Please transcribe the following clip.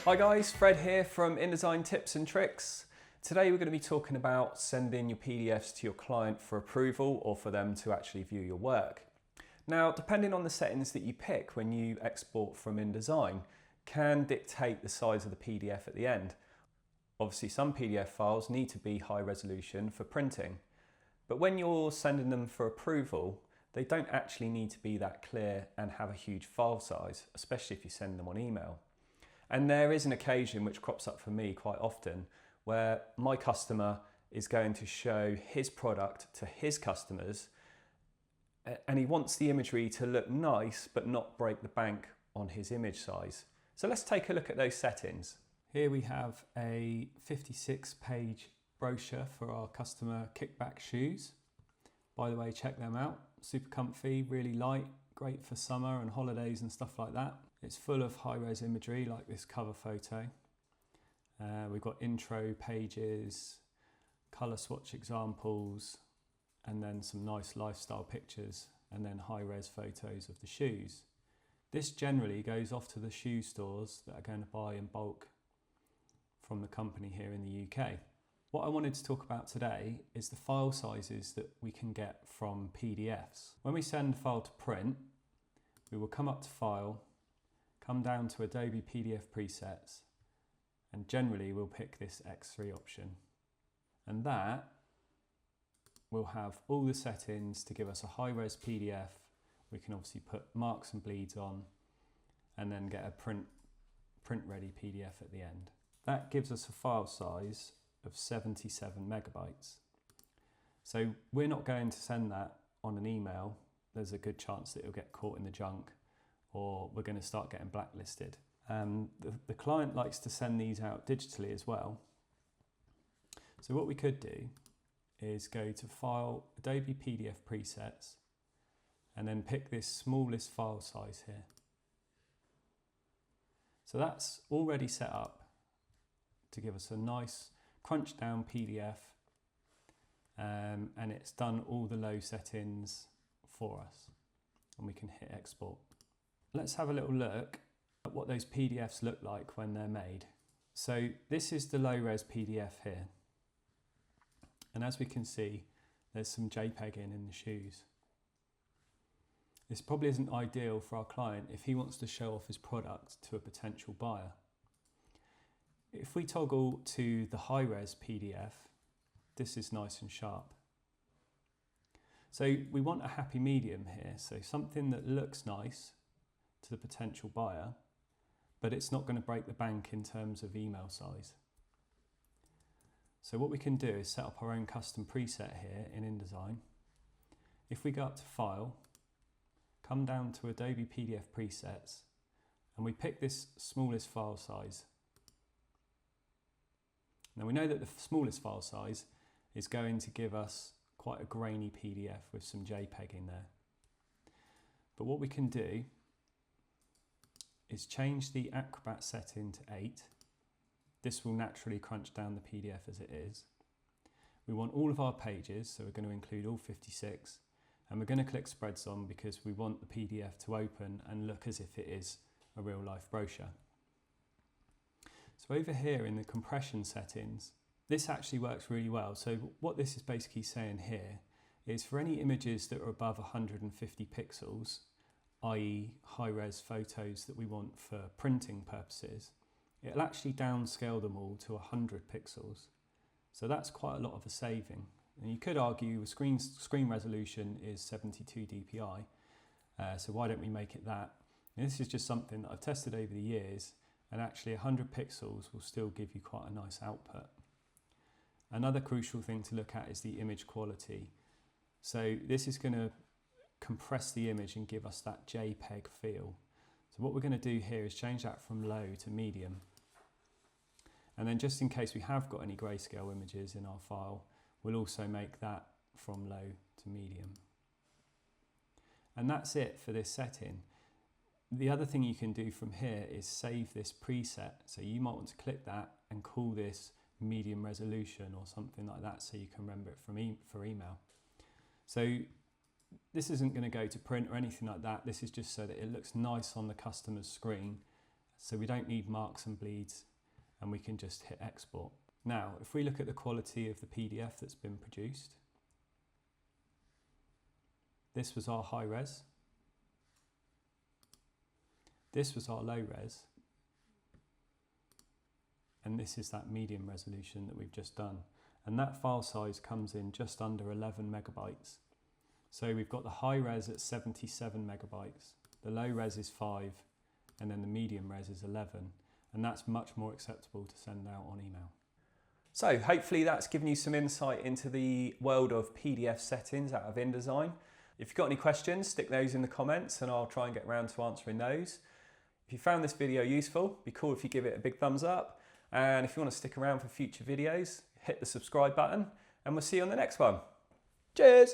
Hi guys, Fred here from InDesign Tips and Tricks. Today we're going to be talking about sending your PDFs to your client for approval or for them to actually view your work. Now, depending on the settings that you pick when you export from InDesign can dictate the size of the PDF at the end. Obviously, some PDF files need to be high resolution for printing, but when you're sending them for approval, they don't actually need to be that clear and have a huge file size, especially if you send them on email. And there is an occasion which crops up for me quite often where my customer is going to show his product to his customers and he wants the imagery to look nice but not break the bank on his image size. So let's take a look at those settings. Here we have a 56-page brochure for our customer kickback shoes. By the way, check them out. Super comfy, really light, great for summer and holidays and stuff like that. It's full of high-res imagery like this cover photo. We've got intro pages, colour swatch examples, and then some nice lifestyle pictures, and then high-res photos of the shoes. This generally goes off to the shoe stores that are going to buy in bulk from the company here in the UK. What I wanted to talk about today is the file sizes that we can get from PDFs. When we send a file to print, we will come up to File, come down to Adobe PDF Presets, and generally we'll pick this X3 option. And that will have all the settings to give us a high-res PDF. We can obviously put marks and bleeds on and then get a print-ready PDF at the end. That gives us a file size of 77 megabytes. So we're not going to send that on an email. There's a good chance that it'll get caught in the junk or we're going to start getting blacklisted. The client likes to send these out digitally as well. So what we could do is go to File, Adobe PDF Presets, and then pick this smallest file size here. So that's already set up to give us a nice crunched down PDF, and it's done all the low settings for us, and we can hit export. Let's have a little look at what those PDFs look like when they're made. So this is the low res PDF here, and as we can see there's some JPEGing in the shoes. This probably isn't ideal for our client if he wants to show off his product to a potential buyer. If we toggle to the high-res PDF, this is nice and sharp. So we want a happy medium here, so something that looks nice to the potential buyer, but it's not going to break the bank in terms of email size. So what we can do is set up our own custom preset here in InDesign. If we go up to File, come down to Adobe PDF Presets, and we pick this smallest file size. Now we know that the smallest file size is going to give us quite a grainy PDF with some JPEG in there. But what we can do is change the Acrobat setting to 8. This will naturally crunch down the PDF as it is. We want all of our pages, so we're going to include all 56, and we're going to click Spreads on because we want the PDF to open and look as if it is a real life brochure. So over here in the compression settings, this actually works really well. So what this is basically saying here is for any images that are above 150 pixels, i.e. high-res photos that we want for printing purposes, it'll actually downscale them all to 100 pixels. So that's quite a lot of a saving. And you could argue a screen resolution is 72 dpi, so why don't we make it that? And this is just something that I've tested over the years, and actually 100 pixels will still give you quite a nice output. Another crucial thing to look at is the image quality. So this is going to compress the image and give us that JPEG feel. So what we're going to do here is change that from low to medium. And then just in case we have got any grayscale images in our file, we'll also make that from low to medium. And that's it for this setting. The other thing you can do from here is save this preset. So you might want to click that and call this medium resolution or something like that so you can remember it for email. So this isn't going to go to print or anything like that. This is just so that it looks nice on the customer's screen So we don't need marks and bleeds, and we can just hit export. Now, if we look at the quality of the PDF that's been produced, this was our high res, this was our low res, and this is that medium resolution that we've just done. And that file size comes in just under 11 megabytes. So we've got the high res at 77 megabytes, the low res is 5, and then the medium res is 11. And that's much more acceptable to send out on email. So hopefully that's given you some insight into the world of PDF settings out of InDesign. If you've got any questions, stick those in the comments and I'll try and get around to answering those. If you found this video useful, it'd be cool if you give it a big thumbs up. And if you want to stick around for future videos, hit the subscribe button and we'll see you on the next one. Cheers!